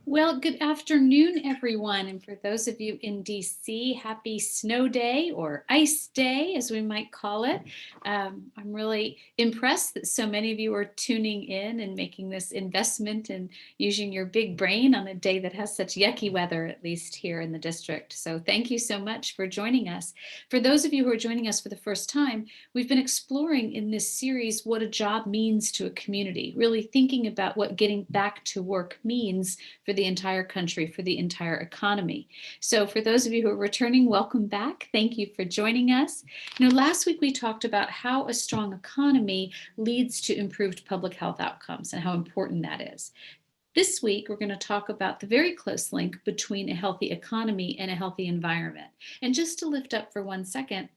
Well, good afternoon, everyone. And for those of you in DC, happy snow day or ice day, as we might call it. I'm really impressed that so many of you are tuning in and making this investment and using your big brain on a day that has such yucky weather, at least here in the district. So thank you so much for joining us. For those of you who are joining us for the first time, we've been exploring in this series what a job means to a community, really thinking about what getting back to work means for the entire country, for the entire economy. So for those of you who are returning, welcome back. Thank you for joining us. Last week we talked about how a strong economy leads to improved public health outcomes and how important that is. This week, we're going to talk about the very close link between a healthy economy and a healthy environment. And just to lift up for 1 second,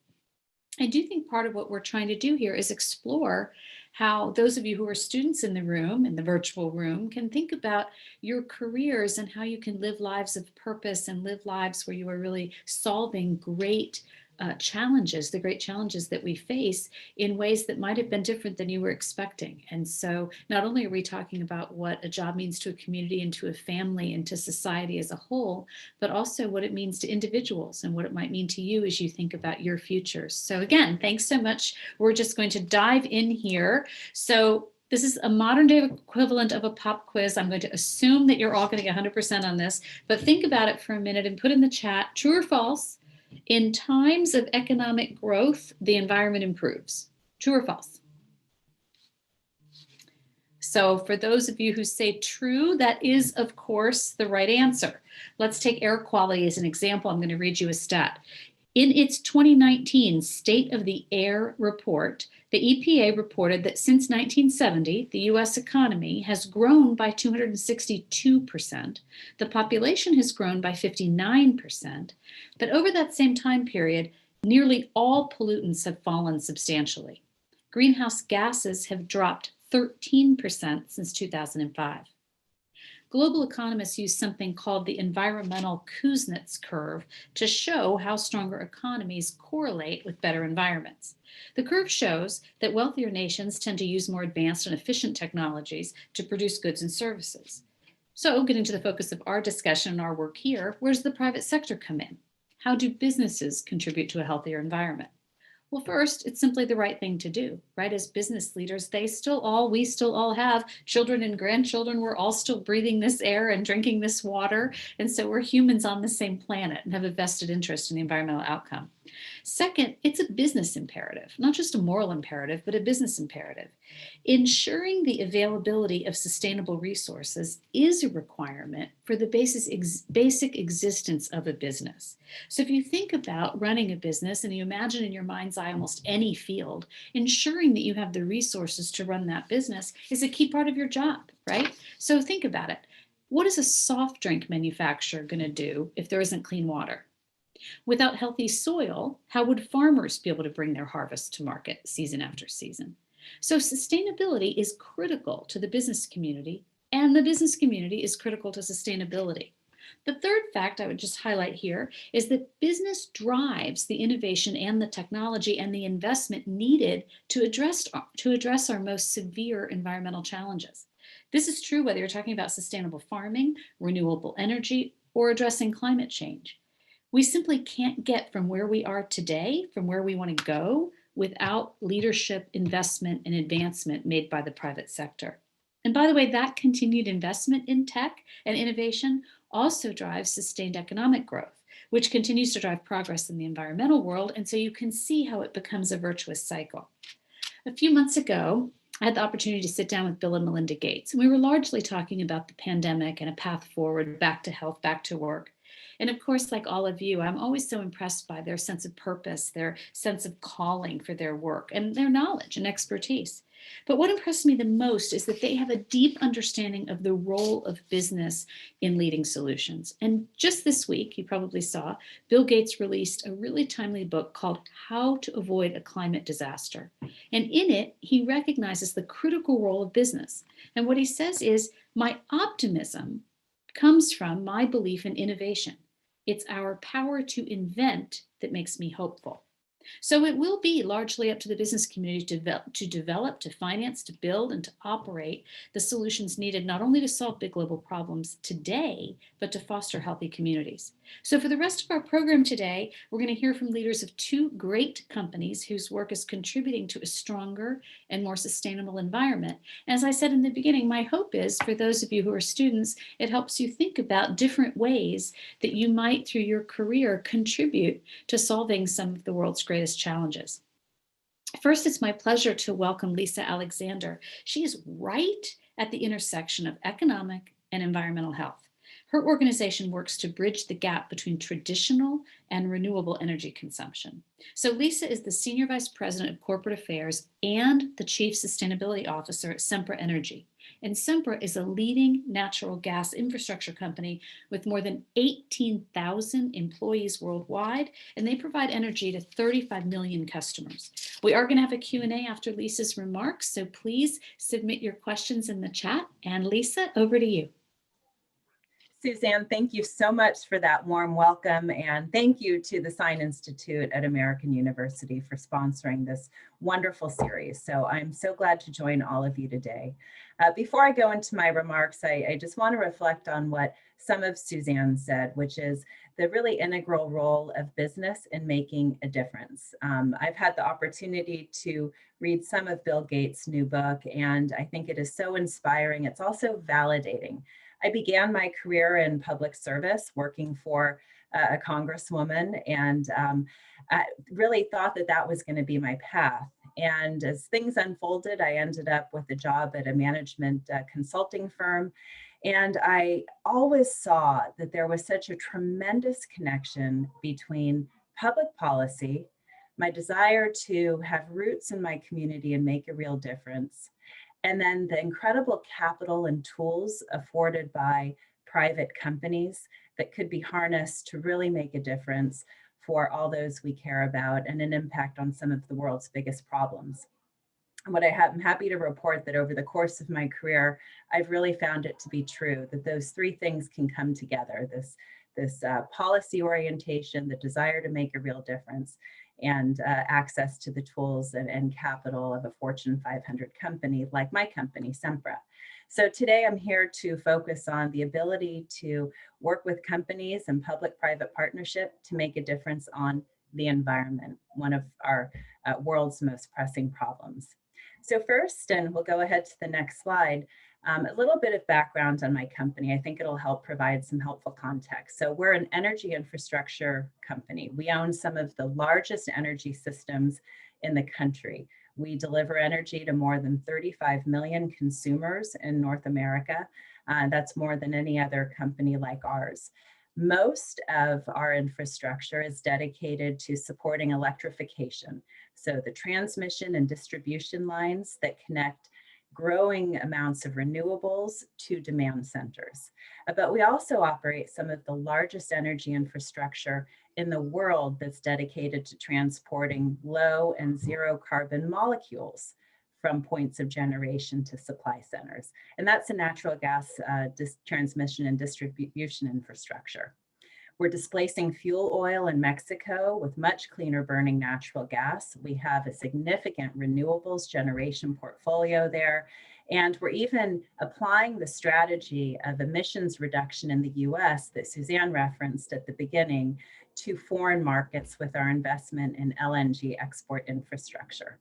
I do think part of what we're trying to do here is explore how those of you who are students in the room, in the virtual room, can think about your careers and how you can live lives of purpose and live lives where you are really solving great challenges, the great challenges that we face in ways that might have been different than you were expecting. And so not only are we talking about what a job means to a community and to a family and to society as a whole, but also what it means to individuals and what it might mean to you as you think about your futures. So again, thanks so much. We're just going to dive in here. So this is a modern day equivalent of a pop quiz. I'm going to assume that you're all going to get 100% on this, but think about it for a minute and put in the chat, true or false. In times of economic growth, the environment improves. True or false? So for those of you who say true, that is, of course, the right answer. Let's take air quality as an example. I'm going to read you a stat. In its 2019 State of the Air report, the EPA reported that since 1970, the US economy has grown by 262%. The population has grown by 59%. But over that same time period, nearly all pollutants have fallen substantially. Greenhouse gases have dropped 13% since 2005. Global economists use something called the environmental Kuznets curve to show how stronger economies correlate with better environments. The curve shows that wealthier nations tend to use more advanced and efficient technologies to produce goods and services. So, getting to the focus of our discussion and our work here, where does the private sector come in? How do businesses contribute to a healthier environment? Well, first, it's simply the right thing to do, right? As business leaders, we still all have children and grandchildren. We're all still breathing this air and drinking this water. And so we're humans on the same planet and have a vested interest in the environmental outcome. Second, it's a business imperative, not just a moral imperative, but a business imperative. Ensuring the availability of sustainable resources is a requirement for the basic existence of a business. So if you think about running a business and you imagine in your mind's eye almost any field, ensuring that you have the resources to run that business is a key part of your job, right? So think about it. What is a soft drink manufacturer going to do if there isn't clean water? Without healthy soil, how would farmers be able to bring their harvest to market season after season? So sustainability is critical to the business community, and the business community is critical to sustainability. The third fact I would just highlight here is that business drives the innovation and the technology and the investment needed to address our most severe environmental challenges. This is true whether you're talking about sustainable farming, renewable energy, or addressing climate change. We simply can't get from where we are today, from where we want to go, without leadership, investment, and advancement made by the private sector. And by the way, that continued investment in tech and innovation also drives sustained economic growth, which continues to drive progress in the environmental world. And so you can see how it becomes a virtuous cycle. A few months ago, I had the opportunity to sit down with Bill and Melinda Gates, and we were largely talking about the pandemic and a path forward back to health, back to work. And of course, like all of you, I'm always so impressed by their sense of purpose, their sense of calling for their work, and their knowledge and expertise. But what impressed me the most is that they have a deep understanding of the role of business in leading solutions. And just this week, you probably saw, Bill Gates released a really timely book called How to Avoid a Climate Disaster. And in it, he recognizes the critical role of business. And what he says is, my optimism comes from my belief in innovation. It's our power to invent that makes me hopeful. So it will be largely up to the business community to develop, to finance, to build, and to operate the solutions needed not only to solve big global problems today, but to foster healthy communities. So for the rest of our program today, we're going to hear from leaders of two great companies whose work is contributing to a stronger and more sustainable environment. As I said in the beginning, my hope is for those of you who are students, it helps you think about different ways that you might, through your career, contribute to solving some of the world's greatest challenges. First, it's my pleasure to welcome Lisa Alexander. She is right at the intersection of economic and environmental health. Her organization works to bridge the gap between traditional and renewable energy consumption. So Lisa is the Senior Vice President of Corporate Affairs and the Chief Sustainability Officer at Sempra Energy. And Sempra is a leading natural gas infrastructure company with more than 18,000 employees worldwide, and they provide energy to 35 million customers. We are going to have a Q&A after Lisa's remarks, so please submit your questions in the chat. And Lisa, over to you. Suzanne, thank you so much for that warm welcome, and thank you to the Sign Institute at American University for sponsoring this wonderful series. So I'm so glad to join all of you today. Before I go into my remarks, I just want to reflect on what some of Suzanne said, which is the really integral role of business in making a difference. I've had the opportunity to read some of Bill Gates' new book, and I think it is so inspiring. It's also validating. I began my career in public service, working for a congresswoman, and I really thought that that was going to be my path. And as things unfolded, I ended up with a job at a management consulting firm. And I always saw that there was such a tremendous connection between public policy, my desire to have roots in my community and make a real difference, and then the incredible capital and tools afforded by private companies that could be harnessed to really make a difference for all those we care about and an impact on some of the world's biggest problems. I'm happy to report that over the course of my career, I've really found it to be true that those three things can come together, this policy orientation, the desire to make a real difference, and access to the tools and capital of a Fortune 500 company like my company, Sempra. So today I'm here to focus on the ability to work with companies and public-private partnership to make a difference on the environment, one of our world's most pressing problems. So first, and we'll go ahead to the next slide, a little bit of background on my company. I think it'll help provide some helpful context. So we're an energy infrastructure company. We own some of the largest energy systems in the country. We deliver energy to more than 35 million consumers in North America. That's more than any other company like ours. Most of our infrastructure is dedicated to supporting electrification. So the transmission and distribution lines that connect growing amounts of renewables to demand centers. But we also operate some of the largest energy infrastructure in the world that's dedicated to transporting low and zero carbon molecules from points of generation to supply centers. And that's a natural gas transmission and distribution infrastructure. We're displacing fuel oil in Mexico with much cleaner burning natural gas. We have a significant renewables generation portfolio there. And we're even applying the strategy of emissions reduction in the US that Suzanne referenced at the beginning to foreign markets with our investment in LNG export infrastructure.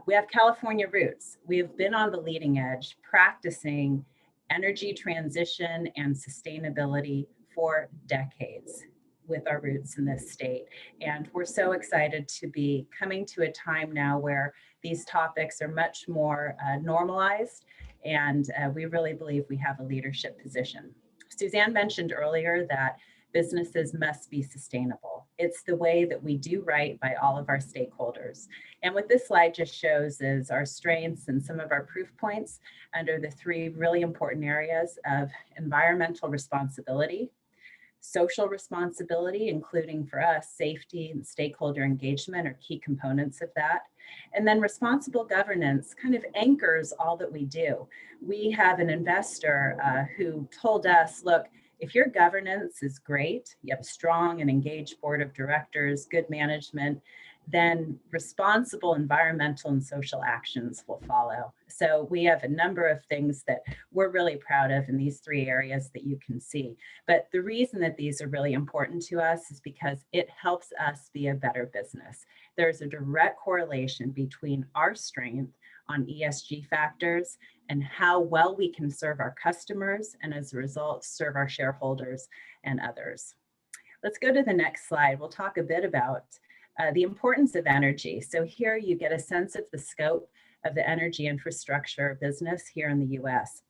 We have California roots. We have been on the leading edge practicing energy transition and sustainability for decades with our roots in this state. And we're so excited to be coming to a time now where these topics are much more normalized, and we really believe we have a leadership position. Suzanne mentioned earlier that businesses must be sustainable. It's the way that we do right by all of our stakeholders. And what this slide just shows is our strengths and some of our proof points under the three really important areas of environmental responsibility, social responsibility, including for us, safety and stakeholder engagement are key components of that. And then responsible governance kind of anchors all that we do. We have an investor who told us, look, if your governance is great, you have a strong and engaged board of directors, good management, then responsible environmental and social actions will follow. So we have a number of things that we're really proud of in these three areas that you can see. But the reason that these are really important to us is because it helps us be a better business. There's a direct correlation between our strength on ESG factors and how well we can serve our customers, and as a result, serve our shareholders and others. Let's go to the next slide. We'll talk a bit about the importance of energy. So here you get a sense of the scope of the energy infrastructure business here in the US.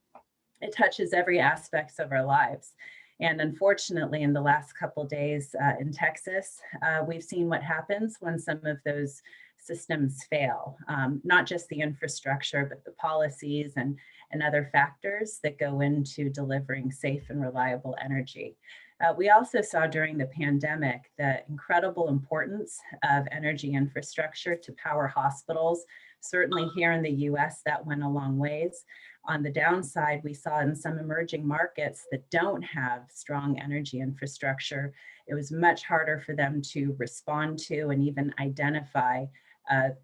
It touches every aspect of our lives. And unfortunately, in the last couple of days in Texas, we've seen what happens when some of those systems fail, not just the infrastructure, but the policies and other factors that go into delivering safe and reliable energy. We also saw during the pandemic the incredible importance of energy infrastructure to power hospitals. Certainly here in the US, that went a long ways. On the downside, we saw in some emerging markets that don't have strong energy infrastructure, it was much harder for them to respond to and even identify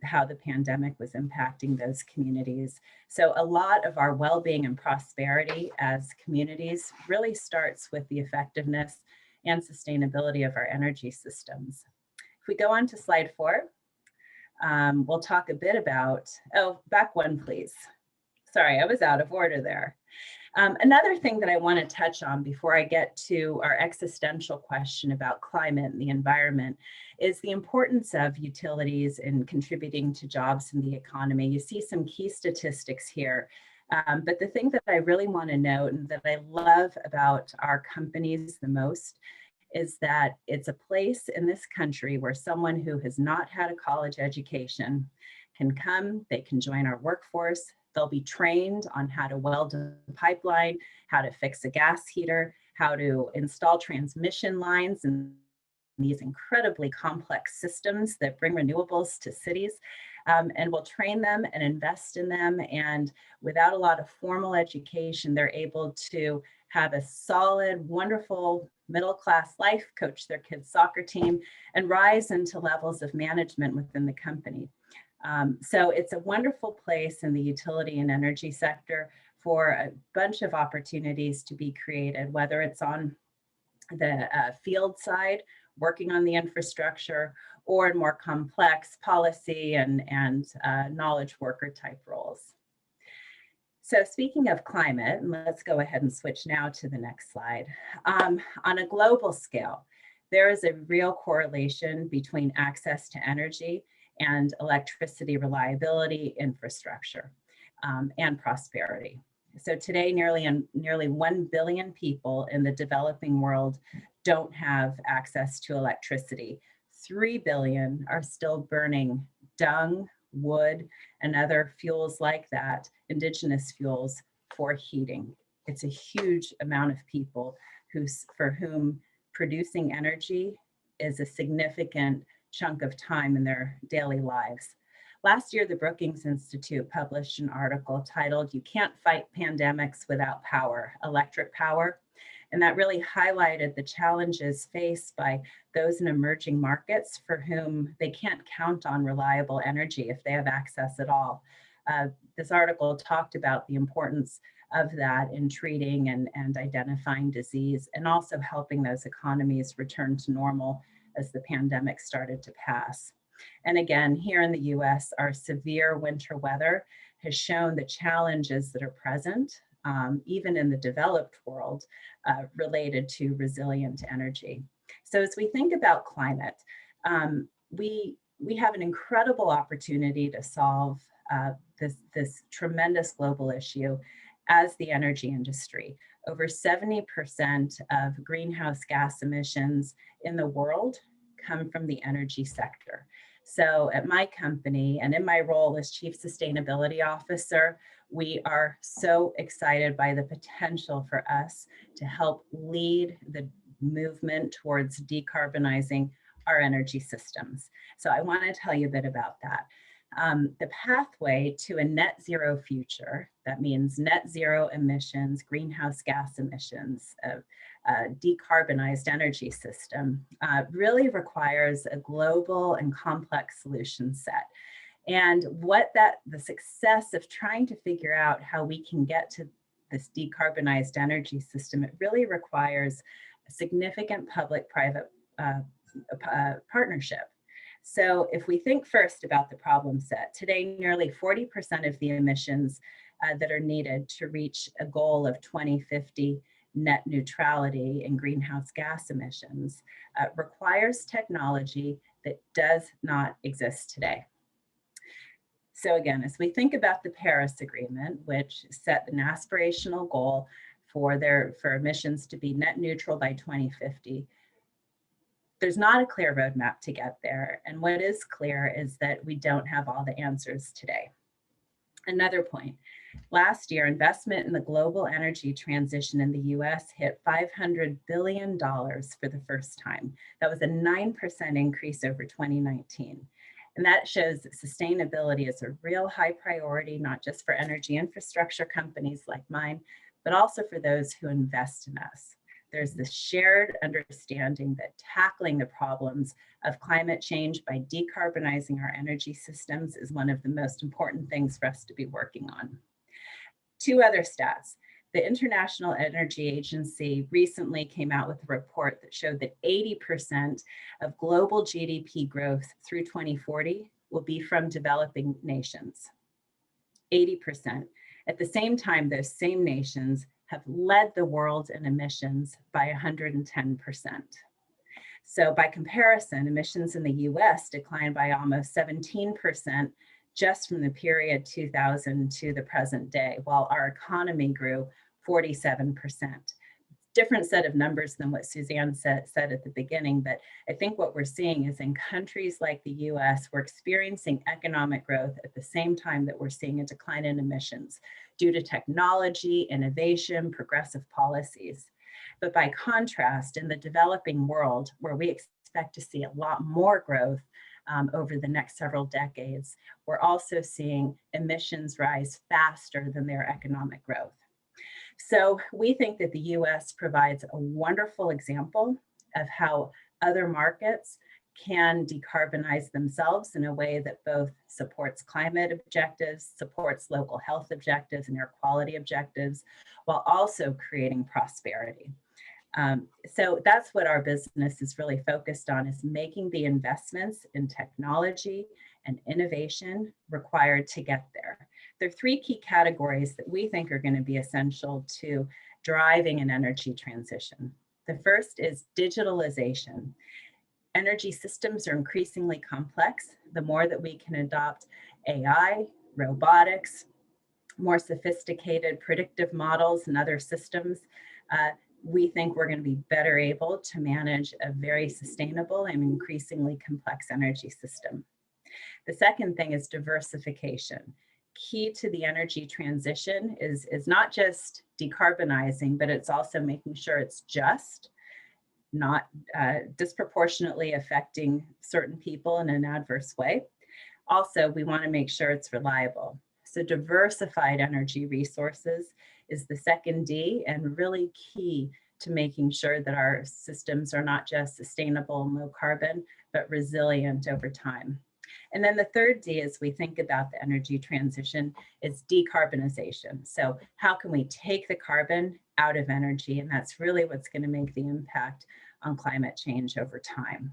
how the pandemic was impacting those communities. So a lot of our well-being and prosperity as communities really starts with the effectiveness and sustainability of our energy systems. If we go on to slide 4, we'll talk a bit about, back one, please. Sorry, I was out of order there. Another thing that I want to touch on before I get to our existential question about climate and the environment is the importance of utilities in contributing to jobs in the economy. You see some key statistics here, but the thing that I really want to note and that I love about our companies the most is that it's a place in this country where someone who has not had a college education can come, they can join our workforce, they'll be trained on how to weld a pipeline, how to fix a gas heater, how to install transmission lines and these incredibly complex systems that bring renewables to cities. And we'll train them and invest in them. And without a lot of formal education, they're able to have a solid, wonderful middle-class life, coach their kids' soccer team, and rise into levels of management within the company. So it's a wonderful place in the utility and energy sector for a bunch of opportunities to be created, whether it's on the field side, working on the infrastructure, or in more complex policy and knowledge worker type roles. So speaking of climate, and let's go ahead and switch now to the next slide. On a global scale, there is a real correlation between access to energy and electricity reliability, infrastructure, and prosperity. So today, nearly 1 billion people in the developing world don't have access to electricity. 3 billion are still burning dung, wood, and other fuels like that, indigenous fuels, for heating. It's a huge amount of people for whom producing energy is a significant chunk of time in their daily lives. Last year, the Brookings Institute published an article titled, "You Can't Fight Pandemics Without Power, Electric Power." And that really highlighted the challenges faced by those in emerging markets for whom they can't count on reliable energy if they have access at all. This article talked about the importance of that in treating and identifying disease, and also helping those economies return to normal as the pandemic started to pass. And again, here in the US, our severe winter weather has shown the challenges that are present, even in the developed world, related to resilient energy. So as we think about climate, we have an incredible opportunity to solve this tremendous global issue as the energy industry. Over 70% of greenhouse gas emissions in the world come from the energy sector. So at my company and in my role as Chief Sustainability Officer, we are so excited by the potential for us to help lead the movement towards decarbonizing our energy systems. So I want to tell you a bit about that. The pathway to a net zero future, that means net zero emissions, greenhouse gas emissions, decarbonized energy system, really requires a global and complex solution set. And the success of trying to figure out how we can get to this decarbonized energy system, it really requires a significant public-private partnership. So if we think first about the problem set, today nearly 40% of the emissions that are needed to reach a goal of 2050 net neutrality in greenhouse gas emissions requires technology that does not exist today. So again, as we think about the Paris Agreement, which set an aspirational goal for emissions to be net neutral by 2050, there's not a clear roadmap to get there. And what is clear is that we don't have all the answers today. Another point, last year, investment in the global energy transition in the US hit $500 billion for the first time. That was a 9% increase over 2019. And that shows that sustainability is a real high priority, not just for energy infrastructure companies like mine, but also for those who invest in us. There's this shared understanding that tackling the problems of climate change by decarbonizing our energy systems is one of the most important things for us to be working on. Two other stats. The International Energy Agency recently came out with a report that showed that 80% of global GDP growth through 2040 will be from developing nations. 80%. At the same time, those same nations have led the world in emissions by 110%. So by comparison, emissions in the US declined by almost 17% just from the period 2000 to the present day, while our economy grew 47%. Different set of numbers than what Suzanne said at the beginning, but I think what we're seeing is in countries like the US, we're experiencing economic growth at the same time that we're seeing a decline in emissions due to technology, innovation, progressive policies. But by contrast, in the developing world, where we expect to see a lot more growth over the next several decades, we're also seeing emissions rise faster than their economic growth. So we think that the US provides a wonderful example of how other markets can decarbonize themselves in a way that both supports climate objectives, supports local health objectives and air quality objectives, while also creating prosperity. So that's what our business is really focused on, is making the investments in technology and innovation required to get there. There are three key categories that we think are going to be essential to driving an energy transition. The first is digitalization. Energy systems are increasingly complex. The more that we can adopt AI, robotics, more sophisticated predictive models and other systems, we think we're going to be better able to manage a very sustainable and increasingly complex energy system. The second thing is diversification. Key to the energy transition is not just decarbonizing, but it's also making sure it's just, not disproportionately affecting certain people in an adverse way. Also, we want to make sure it's reliable. So diversified energy resources is the second D, and really key to making sure that our systems are not just sustainable and low carbon, but resilient over time. And then the third D, as we think about the energy transition, is decarbonization. So how can we take the carbon out of energy? And that's really what's going to make the impact on climate change over time.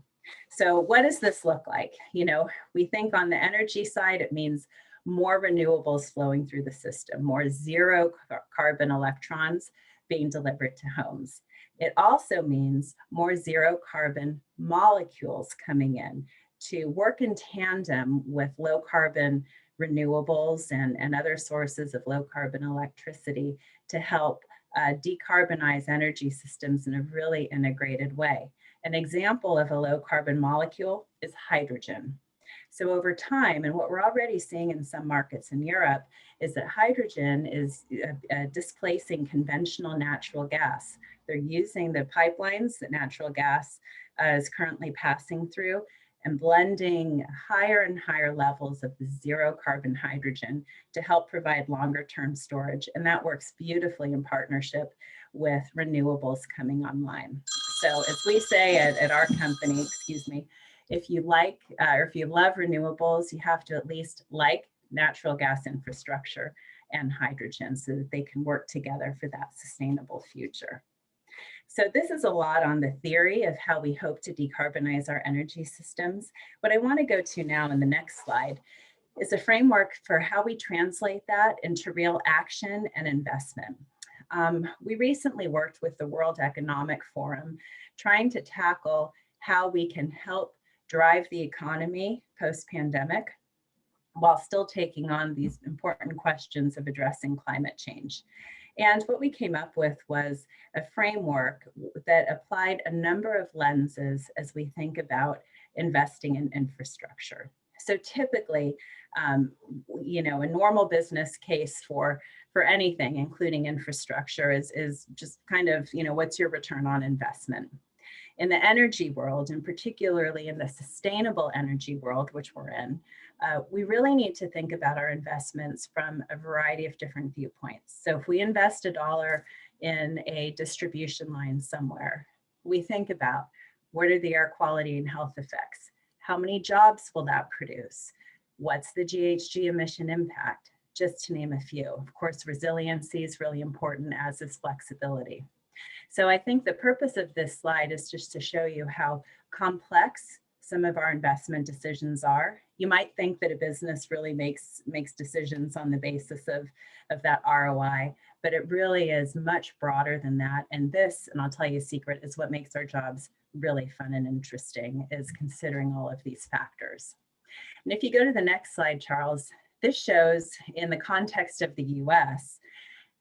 So what does this look like? You know, we think on the energy side, it means more renewables flowing through the system, more zero carbon electrons being delivered to homes. It also means more zero carbon molecules coming in to work in tandem with low carbon renewables and other sources of low carbon electricity to help decarbonize energy systems in a really integrated way. An example of a low carbon molecule is hydrogen. So over time, and what we're already seeing in some markets in Europe, is that hydrogen is displacing conventional natural gas. They're using the pipelines that natural gas is currently passing through and blending higher and higher levels of the zero carbon hydrogen to help provide longer term storage. And that works beautifully in partnership with renewables coming online. So as we say at our company, excuse me, if you like or if you love renewables, you have to at least like natural gas infrastructure and hydrogen so that they can work together for that sustainable future. So this is a lot on the theory of how we hope to decarbonize our energy systems. What I want to go to now in the next slide is a framework for how we translate that into real action and investment. We recently worked with the World Economic Forum trying to tackle how we can help drive the economy post-pandemic while still taking on these important questions of addressing climate change. And what we came up with was a framework that applied a number of lenses as we think about investing in infrastructure. So typically, you know, a normal business case for anything, including infrastructure, is just kind of, you know, what's your return on investment? In the energy world, and particularly in the sustainable energy world, which we're in, we really need to think about our investments from a variety of different viewpoints. So if we invest $1 in a distribution line somewhere, we think about what are the air quality and health effects? How many jobs will that produce? What's the GHG emission impact? Just to name a few. Of course, resiliency is really important, as is flexibility. So I think the purpose of this slide is just to show you how complex some of our investment decisions are. You might think that a business really makes decisions on the basis of that ROI, but it really is much broader than that. And this, and I'll tell you a secret, is what makes our jobs really fun and interesting, is considering all of these factors. And if you go to the next slide, Charles, this shows in the context of the US,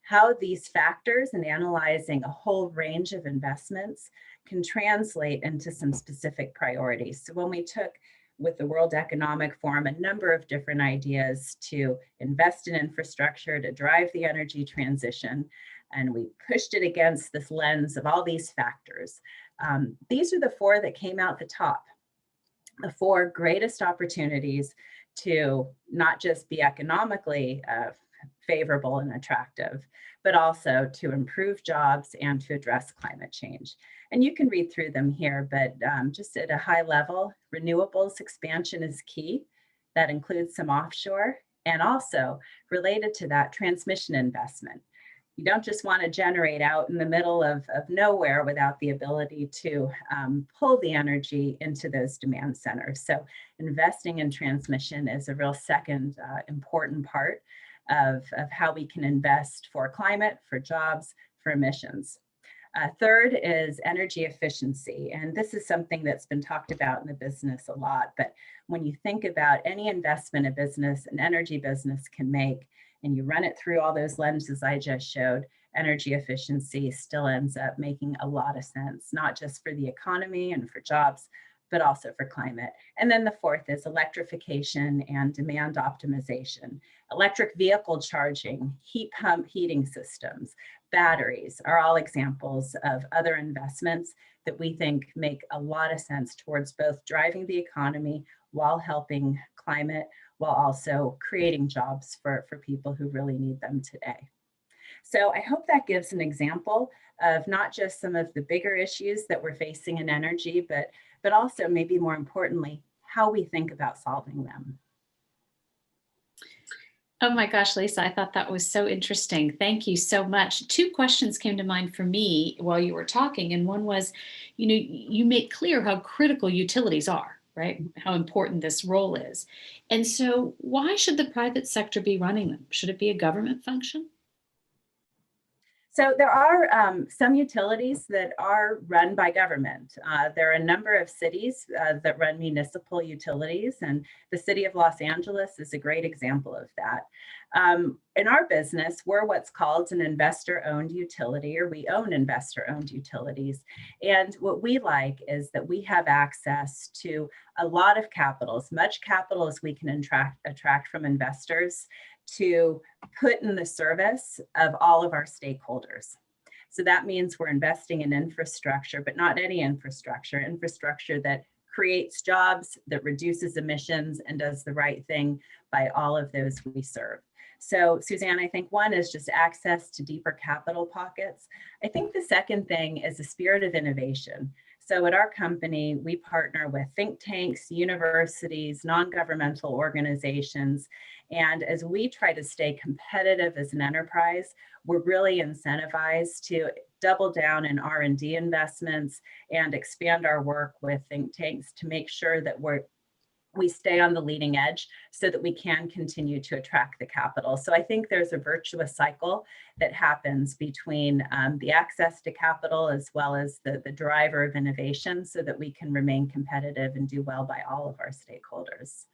how these factors and analyzing a whole range of investments can translate into some specific priorities. So when we took with the World Economic Forum a number of different ideas to invest in infrastructure to drive the energy transition, and we pushed it against this lens of all these factors, these are the 4 that came out the top. The 4 greatest opportunities to not just be economically favorable and attractive, but also to improve jobs and to address climate change. And you can read through them here, but just at a high level, renewables expansion is key. That includes some offshore, and also related to that, transmission investment. You don't just want to generate out in the middle of nowhere without the ability to pull the energy into those demand centers. So investing in transmission is a real second important part of how we can invest for climate, for jobs, for emissions. Third is energy efficiency. And this is something that's been talked about in the business a lot. But when you think about any investment a business, an energy business can make, and you run it through all those lenses I just showed, energy efficiency still ends up making a lot of sense, not just for the economy and for jobs, but also for climate. And then the 4th is electrification and demand optimization. Electric vehicle charging, heat pump heating systems, batteries are all examples of other investments that we think make a lot of sense towards both driving the economy while helping climate, while also creating jobs for people who really need them today. So I hope that gives an example of not just some of the bigger issues that we're facing in energy, but also maybe more importantly, how we think about solving them. Oh my gosh, Lisa, I thought that was so interesting. Thank you so much. Two questions came to mind for me while you were talking. And one was, you make clear how critical utilities are, right? How important this role is. And so, why should the private sector be running them? Should it be a government function? So there are some utilities that are run by government. There are a number of cities that run municipal utilities, and the city of Los Angeles is a great example of that. In our business, we're what's called an investor-owned utility, or we own investor-owned utilities. And what we like is that we have access to a lot of capital, as much capital as we can attract from investors to put in the service of all of our stakeholders. So that means we're investing in infrastructure, but not any infrastructure that creates jobs, that reduces emissions, and does the right thing by all of those we serve. So, Suzanne, I think one is just access to deeper capital pockets. I think the second thing is a spirit of innovation. So at our company, we partner with think tanks, universities, non-governmental organizations. And as we try to stay competitive as an enterprise, we're really incentivized to double down in R&D investments and expand our work with think tanks to make sure that we stay on the leading edge so that we can continue to attract the capital. So I think there's a virtuous cycle that happens between the access to capital as well as the driver of innovation so that we can remain competitive and do well by all of our stakeholders.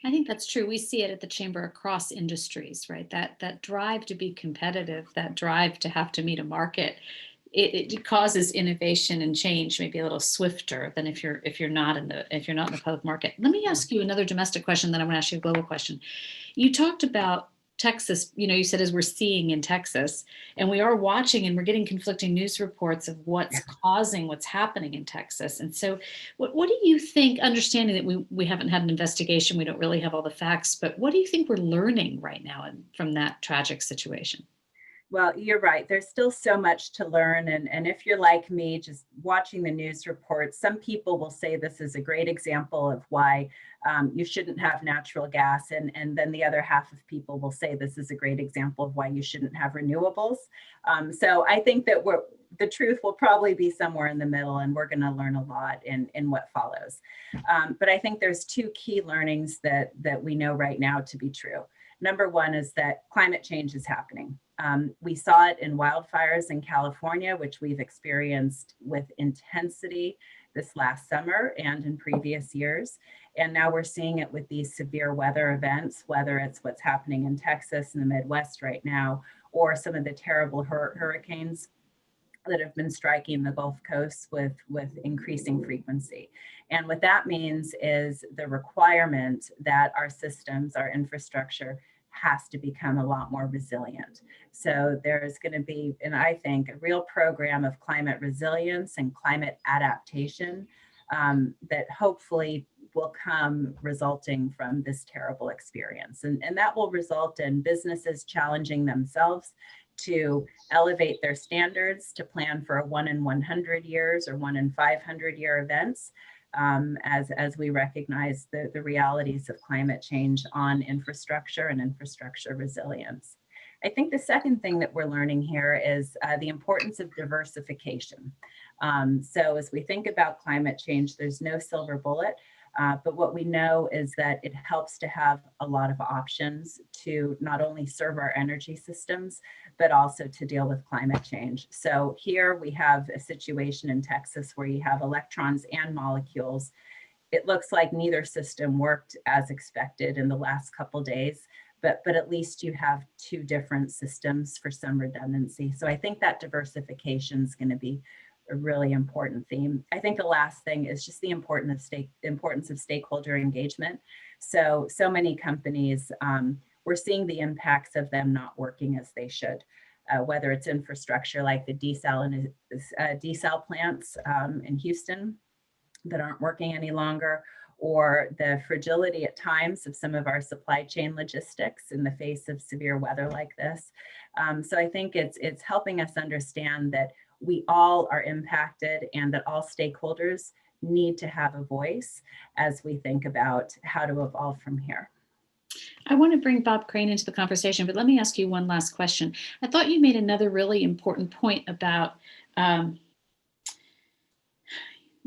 I think that's true. We see it at the chamber across industries, right? That drive to be competitive, that drive to have to meet a market, it causes innovation and change maybe a little swifter than if you're not in the public market. Let me ask you another domestic question, then I'm going to ask you a global question. You talked about Texas, you said as we're seeing in Texas, and we are watching and we're getting conflicting news reports of what's causing what's happening in Texas. And so what do you think, understanding that we haven't had an investigation, we don't really have all the facts, but what do you think we're learning right now from that tragic situation? Well, you're right. There's still so much to learn. And if you're like me, just watching the news reports, some people will say this is a great example of why you shouldn't have natural gas. And then the other half of people will say this is a great example of why you shouldn't have renewables. So I think that the truth will probably be somewhere in the middle, and we're going to learn a lot in what follows. But I think there's two key learnings that we know right now to be true. Number one is that climate change is happening. We saw it in wildfires in California, which we've experienced with intensity this last summer and in previous years. And now we're seeing it with these severe weather events, whether it's what's happening in Texas and the Midwest right now, or some of the terrible hurricanes that have been striking the Gulf Coast with increasing frequency. And what that means is the requirement that our systems, our infrastructure, has to become a lot more resilient. So there's going to be, and I think, a real program of climate resilience and climate adaptation that hopefully will come resulting from this terrible experience. And that will result in businesses challenging themselves to elevate their standards, to plan for a 1 in 100 years or 1 in 500 year events, as we recognize the realities of climate change on infrastructure and infrastructure resilience. I think the second thing that we're learning here is the importance of diversification. So as we think about climate change, there's no silver bullet. But what we know is that it helps to have a lot of options to not only serve our energy systems, but also to deal with climate change. So here we have a situation in Texas where you have electrons and molecules. It looks like neither system worked as expected in the last couple of days, but at least you have two different systems for some redundancy. So I think that diversification is going to be a really important theme. I think the last thing is just the importance of stakeholder engagement. So many companies, we're seeing the impacts of them not working as they should, whether it's infrastructure like the desal plants in Houston that aren't working any longer, or the fragility at times of some of our supply chain logistics in the face of severe weather like this. So I think it's helping us understand that we all are impacted and that all stakeholders need to have a voice as we think about how to evolve from here. I want to bring Bob Crane into the conversation, but let me ask you one last question. I thought you made another really important point about um,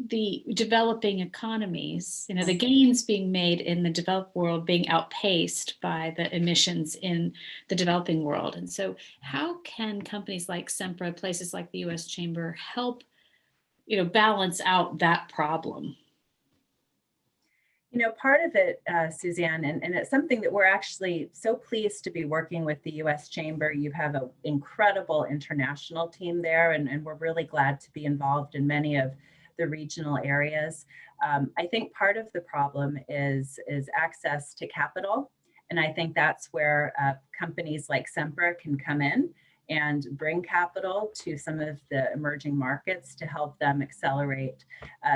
the developing economies, the gains being made in the developed world being outpaced by the emissions in the developing world. And so how can companies like Sempra, places like the US Chamber help, balance out that problem? Part of it, Suzanne, and it's something that we're actually so pleased to be working with the US Chamber. You have an incredible international team there, and we're really glad to be involved in many of the regional areas. I think part of the problem is access to capital. And I think that's where companies like Sempra can come in and bring capital to some of the emerging markets to help them accelerate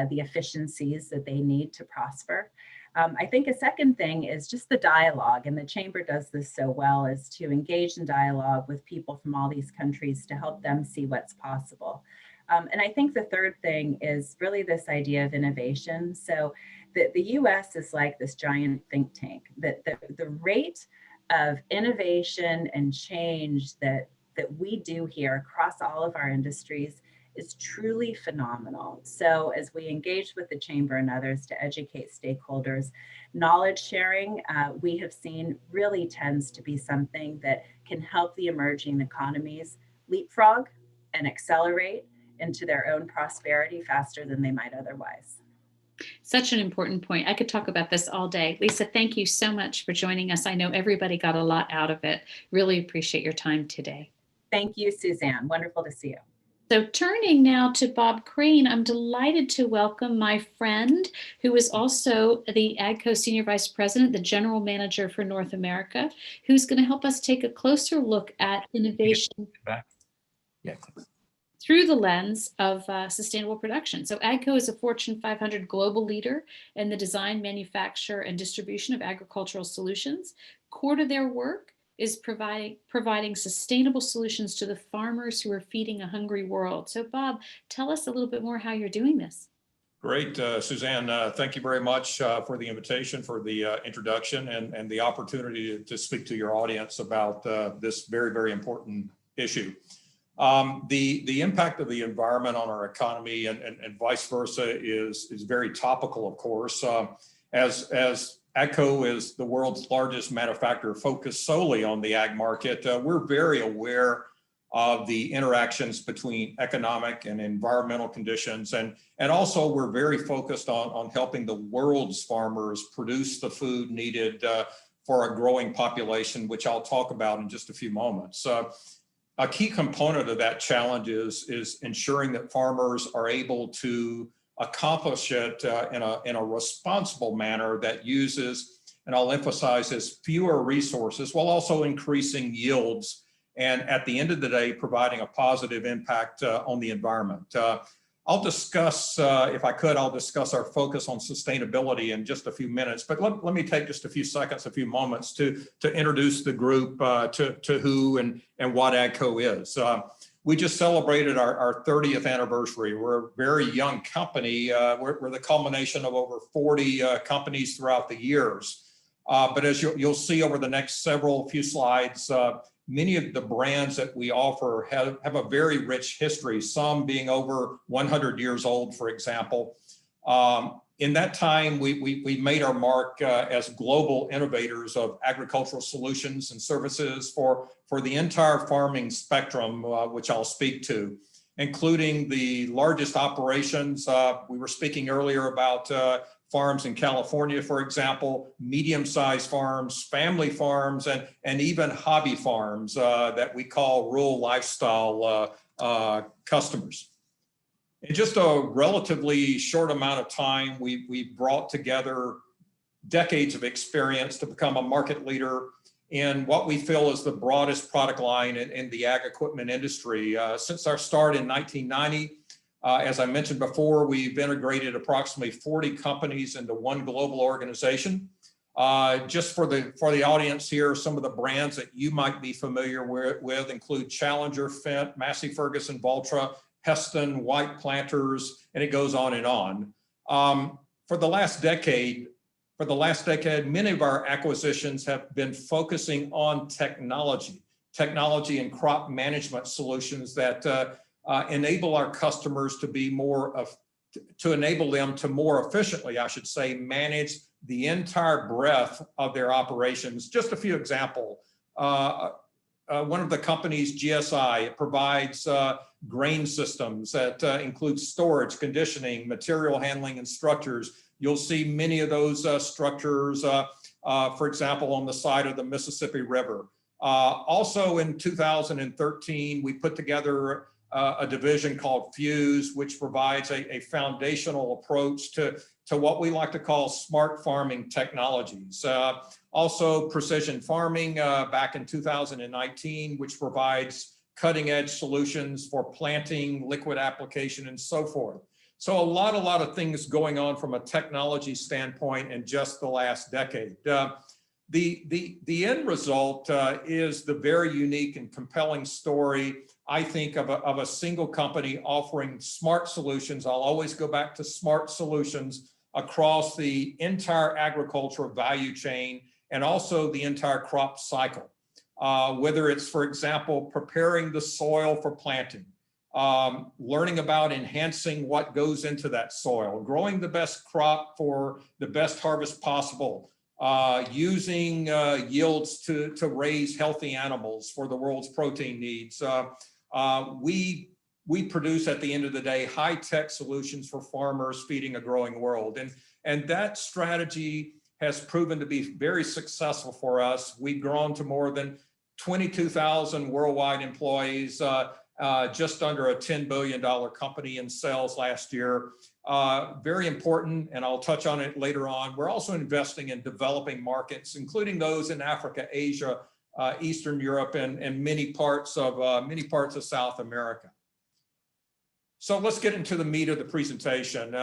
the efficiencies that they need to prosper. I think a second thing is just the dialogue, and the Chamber does this so well, is to engage in dialogue with people from all these countries to help them see what's possible. And I think the third thing is really this idea of innovation. So the US is like this giant think tank, that the rate of innovation and change that we do here across all of our industries is truly phenomenal. So as we engage with the Chamber and others to educate stakeholders, knowledge sharing, we have seen really tends to be something that can help the emerging economies leapfrog and accelerate into their own prosperity faster than they might otherwise. Such an important point. I could talk about this all day. Lisa, thank you so much for joining us. I know everybody got a lot out of it. Really appreciate your time today. Thank you, Suzanne. Wonderful to see you. So turning now to Bob Crane, I'm delighted to welcome my friend, who is also the Agco Senior Vice President, the General Manager for North America, who's going to help us take a closer look at innovation through the lens of sustainable production. So Agco is a Fortune 500 global leader in the design, manufacture, and distribution of agricultural solutions. Core to their work is providing sustainable solutions to the farmers who are feeding a hungry world. So Bob, tell us a little bit more how you're doing this. Great, Suzanne, thank you very much for the invitation, for the introduction, and the opportunity to speak to your audience about this very, very important issue. The impact of the environment on our economy and vice versa is very topical, of course. As Agco is the world's largest manufacturer focused solely on the ag market, we're very aware of the interactions between economic and environmental conditions. And also we're very focused on helping the world's farmers produce the food needed for a growing population, which I'll talk about in just a few moments. A key component of that challenge is ensuring that farmers are able to accomplish it in a responsible manner that uses, and I'll emphasize this, fewer resources while also increasing yields, and at the end of the day, providing a positive impact on the environment. I'll discuss, if I could, I'll discuss our focus on sustainability in just a few minutes, but let me take just a few seconds, a few moments to introduce the group to who and what Agco is. We just celebrated our 30th anniversary. We're a very young company. We're the culmination of over 40 companies throughout the years. But as you'll see over the next few slides, many of the brands that we offer have a very rich history, some being over 100 years old, for example. In that time, we made our mark as global innovators of agricultural solutions and services for the entire farming spectrum, which I'll speak to, including the largest operations. We were speaking earlier about farms in California, for example, medium-sized farms, family farms, and even hobby farms that we call rural lifestyle customers. In just a relatively short amount of time, we brought together decades of experience to become a market leader in what we feel is the broadest product line in the ag equipment industry. Since our start in 1990, as I mentioned before, we've integrated approximately 40 companies into one global organization. Just for the audience here, some of the brands that you might be familiar with include Challenger, Fendt, Massey Ferguson, Valtra, Heston, White Planters, and it goes on and on. For the last decade, For the last decade, many of our acquisitions have been focusing on technology and crop management solutions that enable our customers to be to enable them to more efficiently, I should say, manage the entire breadth of their operations. Just a few examples. One of the companies, GSI, it provides grain systems that include storage, conditioning, material handling, and structures. You'll see many of those structures, for example, on the side of the Mississippi River. Also in 2013, we put together a division called Fuse, which provides a foundational approach to what we like to call smart farming technologies. Also precision farming back in 2019, which provides cutting edge solutions for planting, liquid application, and so forth. So a lot of things going on from a technology standpoint in just the last decade. The end result is the very unique and compelling story, I think, of a single company offering smart solutions. I'll always go back to smart solutions across the entire agricultural value chain and also the entire crop cycle. Whether it's, for example, preparing the soil for planting, learning about enhancing what goes into that soil, growing the best crop for the best harvest possible, using yields to raise healthy animals for the world's protein needs. We produce, at the end of the day, high-tech solutions for farmers feeding a growing world. And that strategy has proven to be very successful for us. We've grown to more than 22,000 worldwide employees, just under a $10 billion company in sales last year. Very important, and I'll touch on it later on. We're also investing in developing markets, including those in Africa, Asia, Eastern Europe, and many parts of South America. So let's get into the meat of the presentation.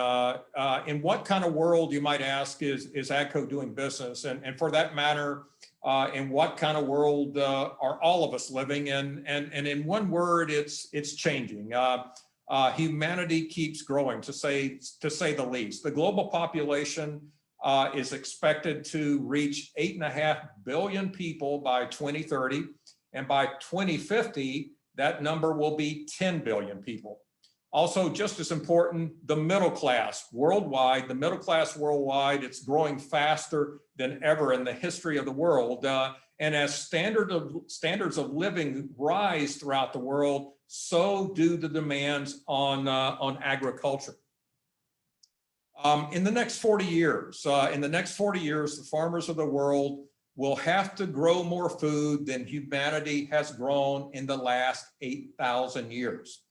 In what kind of world, you might ask, is Agco doing business? And for that matter, in what kind of world are all of us living in? And in one word, it's changing. Humanity keeps growing, to say the least. The global population is expected to reach 8.5 billion people by 2030. And by 2050, that number will be 10 billion people. Also, just as important, the middle class worldwide, it's growing faster than ever in the history of the world. And as standards of living rise throughout the world, so do the demands on agriculture. In the next 40 years, the farmers of the world will have to grow more food than humanity has grown in the last 8,000 years.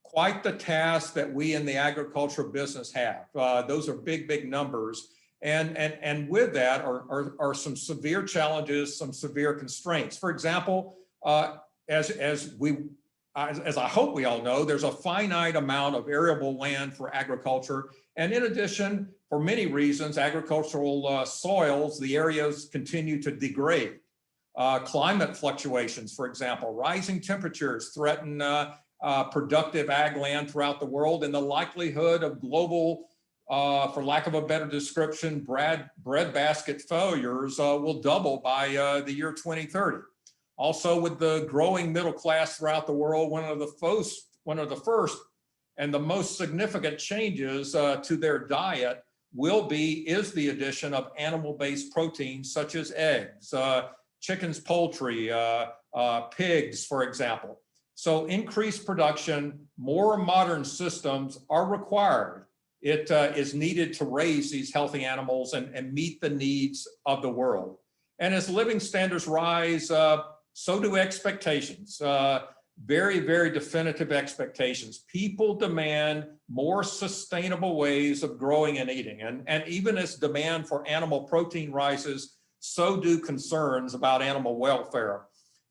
Quite the task that we in the agricultural business have. Those are big numbers. And with that are some severe challenges, some severe constraints. For example, as I hope we all know, there's a finite amount of arable land for agriculture. And in addition, for many reasons, agricultural soils, the areas continue to degrade. Climate fluctuations, for example, rising temperatures threaten productive ag land throughout the world, and the likelihood of global, for lack of a better description, breadbasket failures will double by the year 2030. Also, with the growing middle class throughout the world, one of the first and the most significant changes to their diet is the addition of animal-based proteins such as eggs, chickens, poultry, pigs, for example. So increased production, more modern systems are required. It is needed to raise these healthy animals and meet the needs of the world. And as living standards rise, so do expectations, very definitive expectations. People demand more sustainable ways of growing and eating. And even as demand for animal protein rises, so do concerns about animal welfare.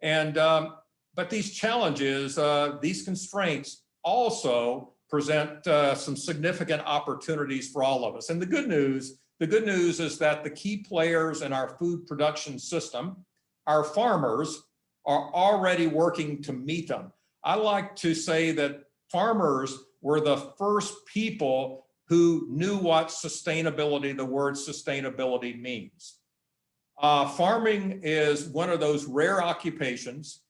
But these challenges, these constraints also present some significant opportunities for all of us. And the good news is that the key players in our food production system, our farmers, are already working to meet them. I like to say that farmers were the first people who knew what sustainability, the word sustainability means. Farming is one of those rare occupations.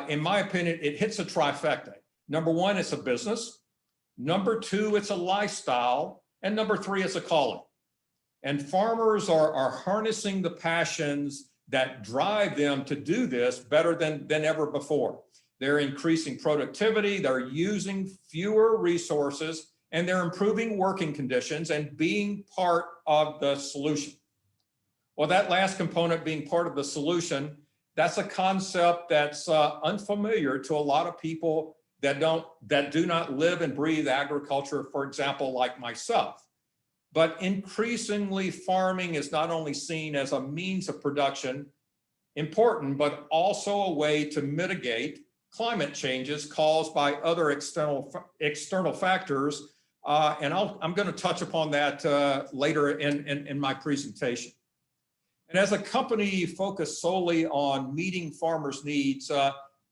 In my opinion, it hits a trifecta. Number one, it's a business. Number two, it's a lifestyle. And number three, it's a calling. And farmers are harnessing the passions that drive them to do this better than ever before. They're increasing productivity, they're using fewer resources, and they're improving working conditions and being part of the solution. Well, that last component, being part of the solution, that's a concept that's unfamiliar to a lot of people that do not live and breathe agriculture, for example, like myself. But increasingly, farming is not only seen as a means of production, important, but also a way to mitigate climate changes caused by other external factors. And I'm going to touch upon that later in my presentation. And as a company focused solely on meeting farmers' needs,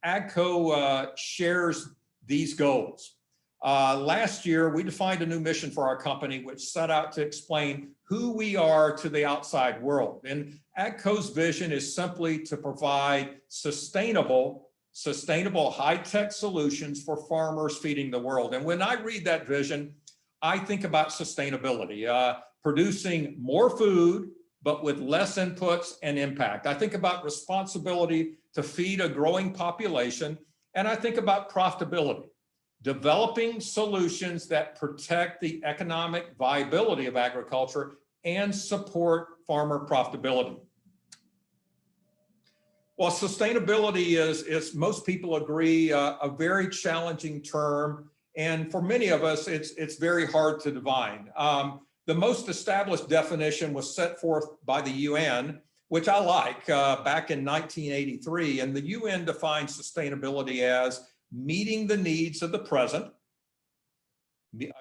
Agco shares these goals. Last year, we defined a new mission for our company, which set out to explain who we are to the outside world. And Agco's vision is simply to provide sustainable high-tech solutions for farmers feeding the world. And when I read that vision, I think about sustainability, producing more food, but with less inputs and impact. I think about responsibility to feed a growing population, and I think about profitability, developing solutions that protect the economic viability of agriculture and support farmer profitability. Well, sustainability is most people agree, a very challenging term. And for many of us, it's very hard to define. The most established definition was set forth by the UN, which I like, back in 1983. And the UN defines sustainability as meeting the needs of the present.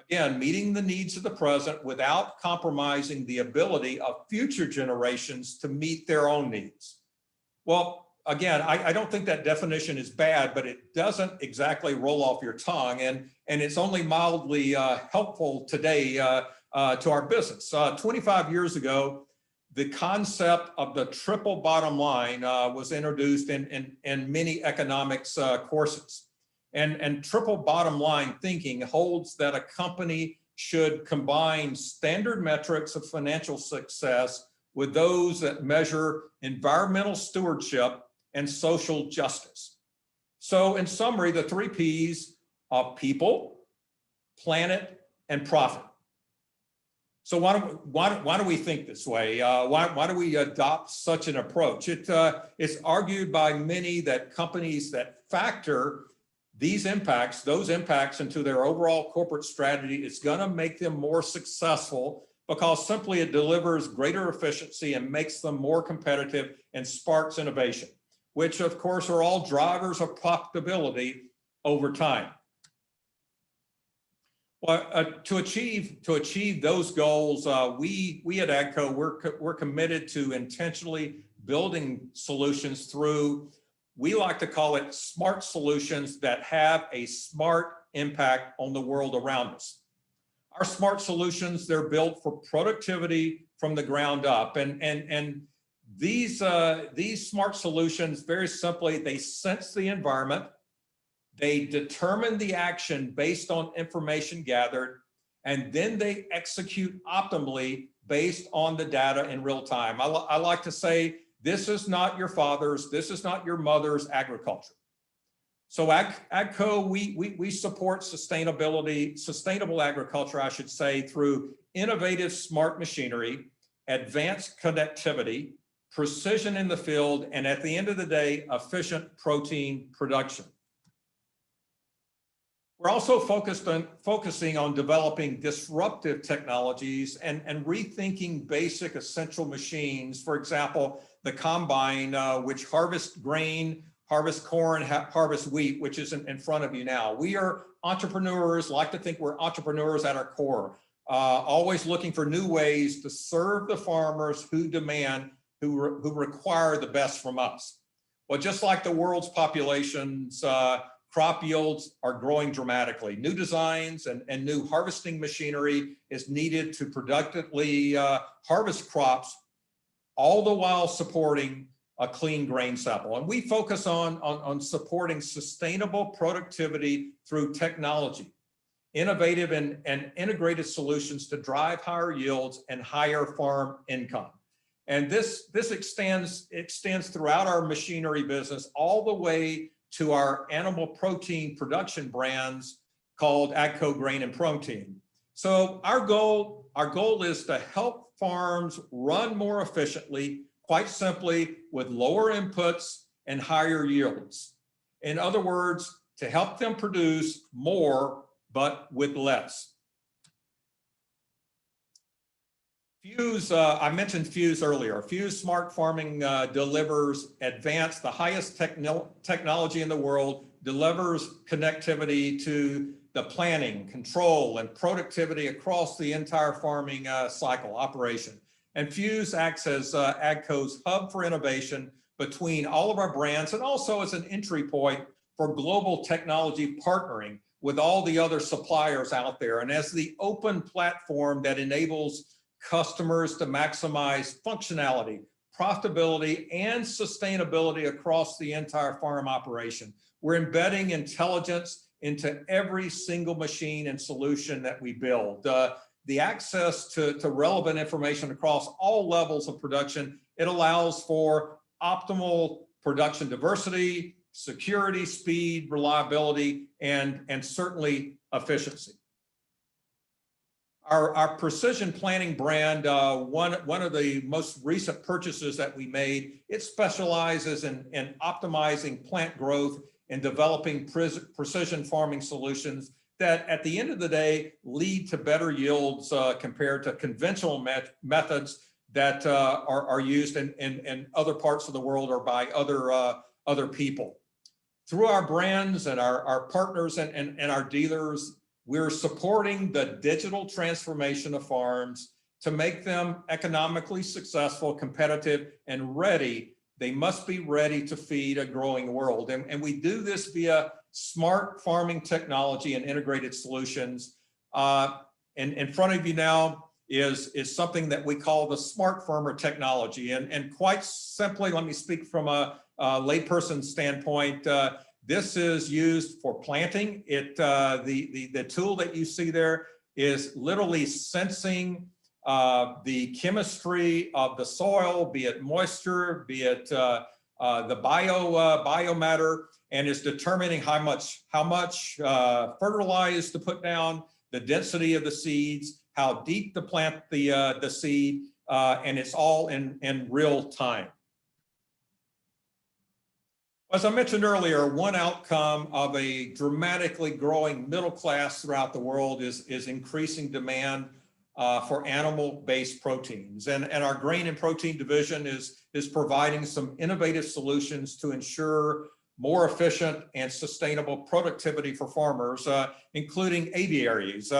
Again, meeting the needs of the present without compromising the ability of future generations to meet their own needs. Well, again, I don't think that definition is bad, but it doesn't exactly roll off your tongue, and it's only mildly helpful today to our business. 25 years ago, the concept of the triple bottom line was introduced in many economics courses. And triple bottom line thinking holds that a company should combine standard metrics of financial success with those that measure environmental stewardship and social justice. So in summary, the 3 Ps of people, planet, and profit. So why do we think this way? Why do we adopt such an approach? It's argued by many that companies that factor those impacts into their overall corporate strategy is going to make them more successful, because simply it delivers greater efficiency and makes them more competitive and sparks innovation, which of course are all drivers of profitability over time. Well, to achieve those goals, we at Agco, we're committed to intentionally building solutions through, we like to call it smart solutions that have a smart impact on the world around us. Our smart solutions, they're built for productivity from the ground up. And these smart solutions, very simply, they sense the environment, they determine the action based on information gathered, and then they execute optimally based on the data in real time. I like to say, this is not your father's, this is not your mother's agriculture. So Agco, we support sustainable agriculture, I should say, through innovative smart machinery, advanced connectivity, precision in the field, and at the end of the day, efficient protein production. We're also focusing on developing disruptive technologies and rethinking basic essential machines. For example, the combine, which harvests grain, harvest corn, harvest wheat, which is in front of you now. We are entrepreneurs, like to think we're entrepreneurs at our core, always looking for new ways to serve the farmers who require the best from us. Well, just like the world's populations crop yields are growing dramatically. New designs and new harvesting machinery is needed to productively harvest crops, all the while supporting a clean grain sample. And we focus on supporting sustainable productivity through technology, innovative and integrated solutions to drive higher yields and higher farm income. And this extends throughout our machinery business all the way to our animal protein production brands called Agco Grain and Protein. So our goal is to help farms run more efficiently, quite simply with lower inputs and higher yields. In other words, to help them produce more, but with less. Fuse, I mentioned Fuse earlier. Fuse Smart Farming delivers advanced, the highest technology in the world, delivers connectivity to the planning, control, and productivity across the entire farming cycle operation. And Fuse acts as Agco's hub for innovation between all of our brands, and also as an entry point for global technology partnering with all the other suppliers out there, and as the open platform that enables customers to maximize functionality, profitability, and sustainability across the entire farm operation. We're embedding intelligence into every single machine and solution that we build. The access to relevant information across all levels of production, it allows for optimal production diversity, security, speed, reliability, and certainly efficiency. Our precision planning brand, one of the most recent purchases that we made, it specializes in optimizing plant growth and developing precision farming solutions that at the end of the day lead to better yields compared to conventional methods that are used in other parts of the world or by other people. Through our brands and our partners and our dealers, we're supporting the digital transformation of farms to make them economically successful, competitive, and ready. They must be ready to feed a growing world. And we do this via smart farming technology and integrated solutions. And in front of you now is something that we call the Smart Farmer technology. And quite simply, let me speak from a layperson standpoint. This is used for planting. The tool that you see there is literally sensing the chemistry of the soil, be it moisture, be it the biomatter, and is determining how much fertilizer to put down, the density of the seeds, how deep to plant the seed, and it's all in real time. As I mentioned earlier, one outcome of a dramatically growing middle class throughout the world is increasing demand for animal-based proteins. And our grain and protein division is providing some innovative solutions to ensure more efficient and sustainable productivity for farmers, including aviaries.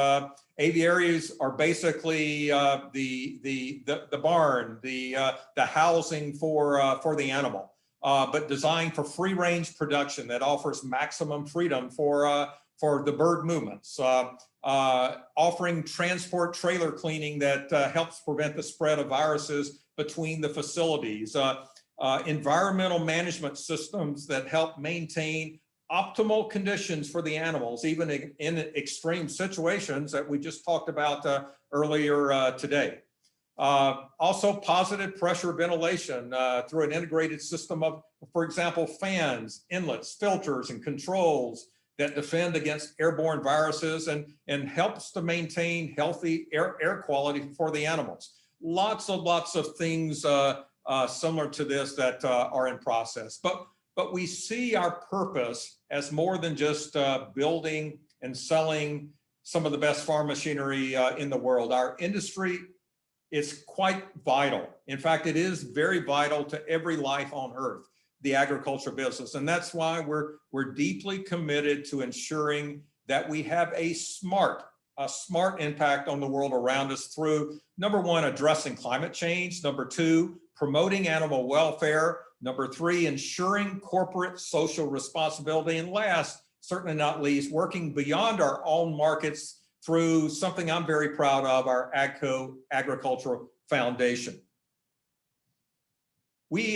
Aviaries are basically the barn, the housing for the animal. But designed for free-range production that offers maximum freedom for the bird movements, offering transport trailer cleaning that helps prevent the spread of viruses between the facilities, environmental management systems that help maintain optimal conditions for the animals, even in extreme situations that we just talked about earlier today. Also positive pressure ventilation through an integrated system of, for example, fans, inlets, filters, and controls that defend against airborne viruses and helps to maintain healthy air quality for the animals. Lots of things similar to this that are in process. But we see our purpose as more than just building and selling some of the best farm machinery in the world. Our industry is quite vital. In fact, it is very vital to every life on earth, the agriculture business. And that's why we're deeply committed to ensuring that we have a smart impact on the world around us through, number one, addressing climate change. Number two, promoting animal welfare. Number three, ensuring corporate social responsibility. And last certainly not least, working beyond our own markets through something I'm very proud of, our Agco Agricultural Foundation. We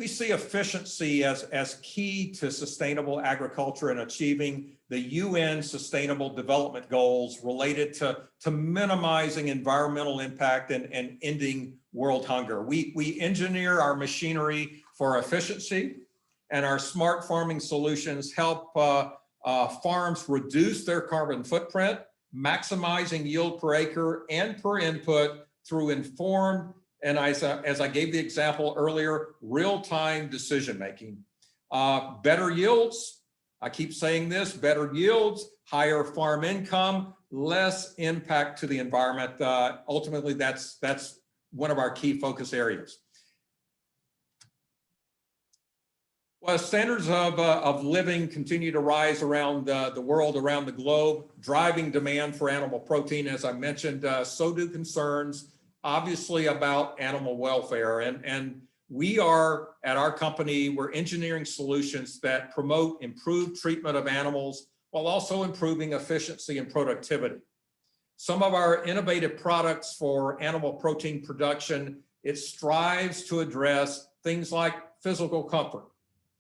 see efficiency as key to sustainable agriculture and achieving the UN Sustainable Development Goals related to minimizing environmental impact and ending world hunger. We engineer our machinery for efficiency, and our smart farming solutions help farms reduce their carbon footprint, maximizing yield per acre and per input through informed, and as I gave the example earlier, real-time decision-making. Better yields, I keep saying this, better yields, higher farm income, less impact to the environment. Ultimately, that's one of our key focus areas. Well, standards of living continue to rise around the world, around the globe, driving demand for animal protein. As I mentioned, so do concerns, obviously, about animal welfare. And we are, at our company, we're engineering solutions that promote improved treatment of animals while also improving efficiency and productivity. Some of our innovative products for animal protein production, it strives to address things like physical comfort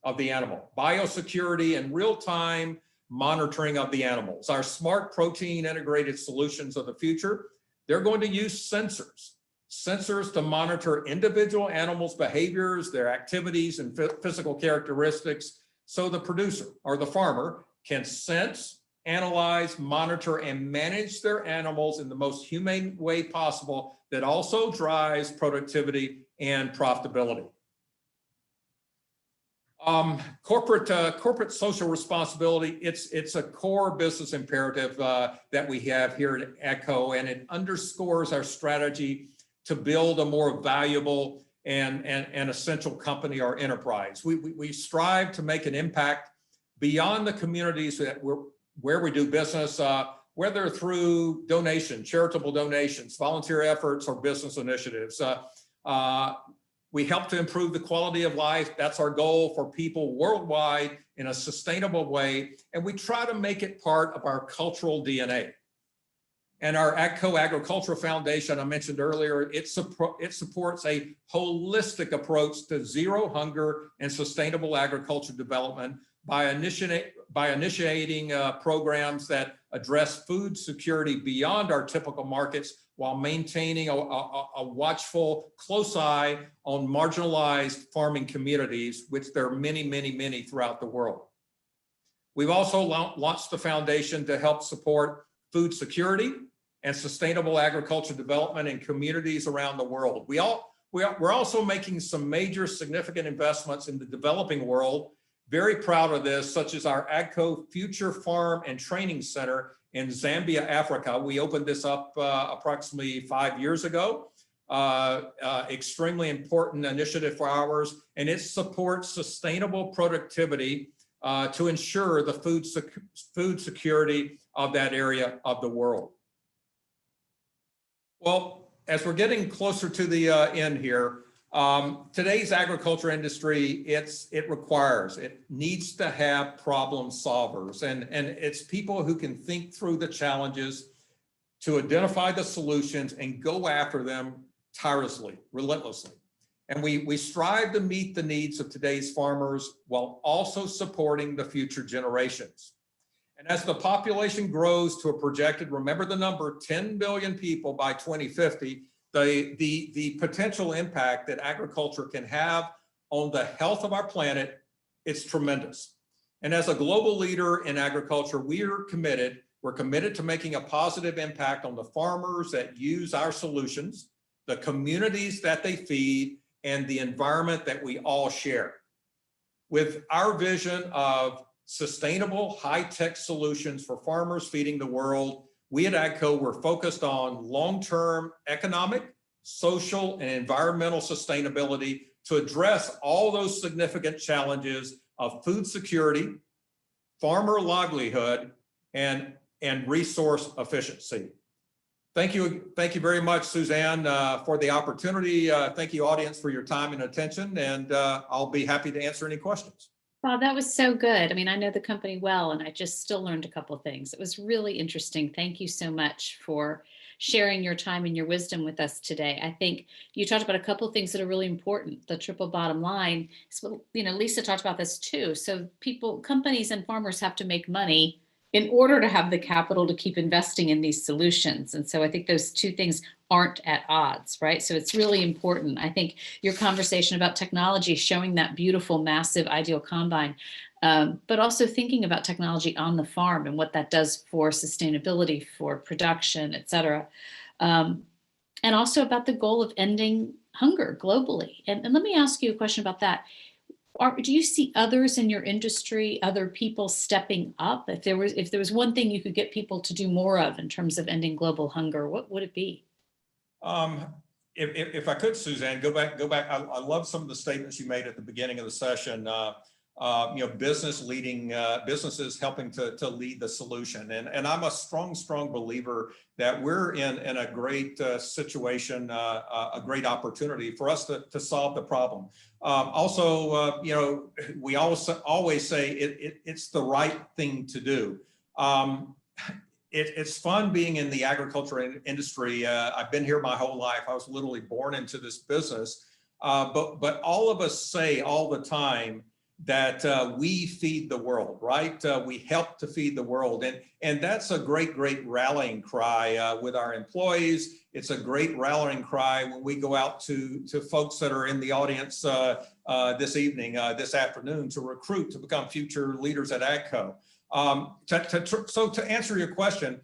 of the animal, biosecurity, and real-time monitoring of the animals. Our smart protein integrated solutions of the future, they're going to use sensors to monitor individual animals' behaviors, their activities, and physical characteristics, so the producer or the farmer can sense, analyze, monitor, and manage their animals in the most humane way possible that also drives productivity and profitability. Corporate social responsibility, it's a core business imperative that we have here at Agco, and it underscores our strategy to build a more valuable and essential company or enterprise. We strive to make an impact beyond the communities where we do business, whether through donation, charitable donations, volunteer efforts, or business initiatives. We help to improve the quality of life. That's our goal for people worldwide in a sustainable way. And we try to make it part of our cultural DNA. And our Agco Agricultural Foundation, I mentioned earlier, it supports a holistic approach to zero hunger and sustainable agriculture development by initiating programs that address food security beyond our typical markets, while maintaining a watchful, close eye on marginalized farming communities, which there are many, many, many throughout the world. We've also launched the foundation to help support food security and sustainable agriculture development in communities around the world. We're also making some major significant investments in the developing world. Very proud of this, such as our Agco Future Farm and Training Center in Zambia, Africa. We opened this up approximately 5 years ago. Extremely important initiative for ours, and it supports sustainable productivity to ensure the food security of that area of the world. Well, as we're getting closer to the end here, today's agriculture industry, it needs to have problem solvers, and it's people who can think through the challenges, to identify the solutions and go after them tirelessly, relentlessly. And we strive to meet the needs of today's farmers while also supporting the future generations. And as the population grows to a projected, remember the number, 10 billion people by 2050, the potential impact that agriculture can have on the health of our planet, it's tremendous. And as a global leader in agriculture, we're committed to making a positive impact on the farmers that use our solutions, the communities that they feed, and the environment that we all share. With our vision of sustainable high-tech solutions for farmers feeding the world, we at Agco, we're focused on long-term economic, social, and environmental sustainability to address all those significant challenges of food security, farmer livelihood, and resource efficiency. Thank you very much, Suzanne, for the opportunity. Thank you, audience, for your time and attention, and I'll be happy to answer any questions. Wow, that was so good. I mean, I know the company well, and I just still learned a couple of things. It was really interesting. Thank you so much for sharing your time and your wisdom with us today. I think you talked about a couple of things that are really important. The triple bottom line is what, Lisa talked about this too. So people, companies and farmers have to make money in order to have the capital to keep investing in these solutions. And so I think those two things aren't at odds, right? So it's really important. I think your conversation about technology showing that beautiful, massive, ideal combine, but also thinking about technology on the farm and what that does for sustainability, for production, et cetera. And also about the goal of ending hunger globally. And let me ask you a question about that. Do you see others in your industry, other people stepping up? If there was one thing you could get people to do more of in terms of ending global hunger, what would it be? If I could, Suzanne, go back. I love some of the statements you made at the beginning of the session. Businesses helping to lead the solution. And I'm a strong believer that we're in a great situation, a great opportunity for us to solve the problem. We always say it's the right thing to do. It's fun being in the agriculture industry. I've been here my whole life. I was literally born into this business. But all of us say all the time that we feed the world, right? We help to feed the world. And that's a great rallying cry with our employees. It's a great rallying cry when we go out to folks that are in the audience this evening, this afternoon, to recruit, to become future leaders at Agco. So to answer your question,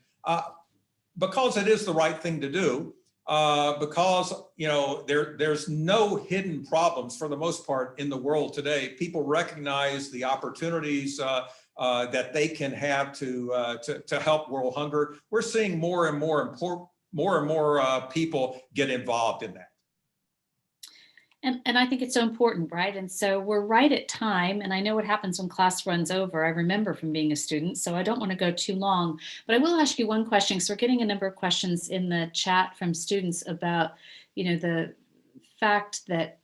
because it is the right thing to do, because there's no hidden problems for the most part in the world today. People recognize the opportunities that they can have to help world hunger. We're seeing more and more people get involved in that. And I think it's so important, right? And so we're right at time. And I know what happens when class runs over. I remember from being a student, so I don't want to go too long. But I will ask you one question, because we're getting a number of questions in the chat from students about, the fact that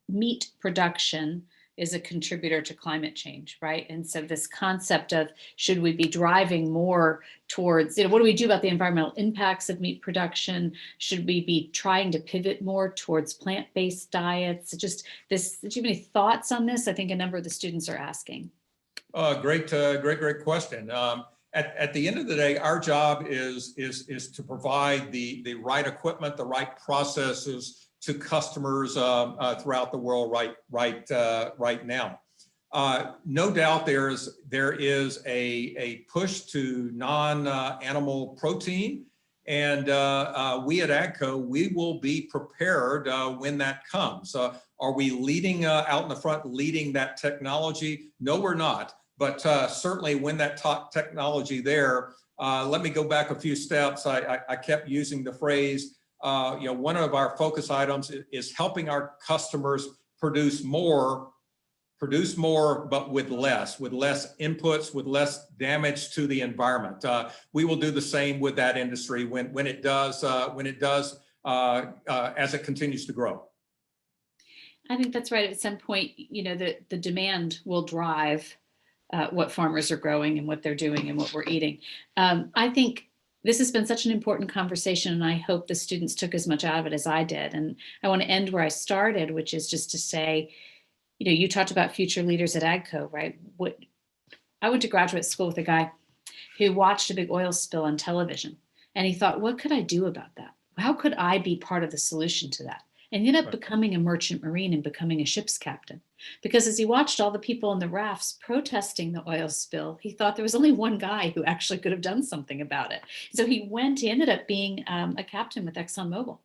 meat production is a contributor to climate change, right? And so this concept of, should we be driving more towards, what do we do about the environmental impacts of meat production? Should we be trying to pivot more towards plant-based diets? Just this, do you have any thoughts on this? I think a number of the students are asking. Great question. At the end of the day, our job is to provide the right equipment, the right processes to customers throughout the world right now. No doubt there is a push to non-animal protein, and we at Agco, we will be prepared when that comes. Are we leading out in the front, leading that technology? No, we're not. But certainly when that technology there, let me go back a few steps. I kept using the phrase, one of our focus items is helping our customers produce more, but with less inputs, with less damage to the environment. We will do the same with that industry when it does as it continues to grow. I think that's right. At some point, the demand will drive what farmers are growing and what they're doing and what we're eating. I think this has been such an important conversation, and I hope the students took as much out of it as I did. And I want to end where I started, which is just to say, you talked about future leaders at Agco, right? I went to graduate school with a guy who watched a big oil spill on television, and he thought, what could I do about that? How could I be part of the solution to that? And he ended up becoming a merchant marine and becoming a ship's captain. Because as he watched all the people on the rafts protesting the oil spill, he thought there was only one guy who actually could have done something about it. So he ended up being a captain with ExxonMobil.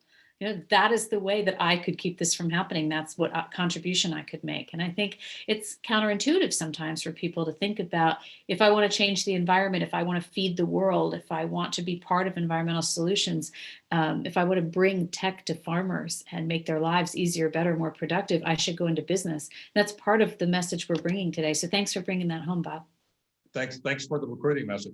That is the way that I could keep this from happening. That's what contribution I could make. And I think it's counterintuitive sometimes for people to think about, if I want to change the environment, if I want to feed the world, if I want to be part of environmental solutions, if I want to bring tech to farmers and make their lives easier, better, more productive, I should go into business. That's part of the message we're bringing today. So thanks for bringing that home, Bob. Thanks for the recruiting message.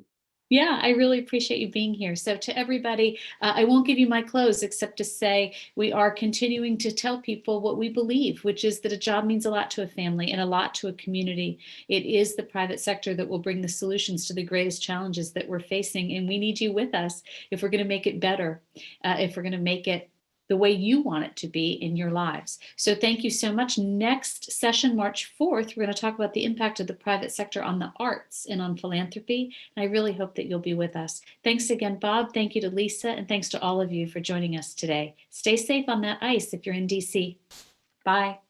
Yeah, I really appreciate you being here. So to everybody, I won't give you my close except to say we are continuing to tell people what we believe, which is that a job means a lot to a family and a lot to a community. It is the private sector that will bring the solutions to the greatest challenges that we're facing. And we need you with us if we're going to make it better, if we're going to make it the way you want it to be in your lives. So thank you so much. Next session, March 4th, we're going to talk about the impact of the private sector on the arts and on philanthropy. And I really hope that you'll be with us. Thanks again, Bob. Thank you to Lisa. And thanks to all of you for joining us today. Stay safe on that ice if you're in DC. Bye.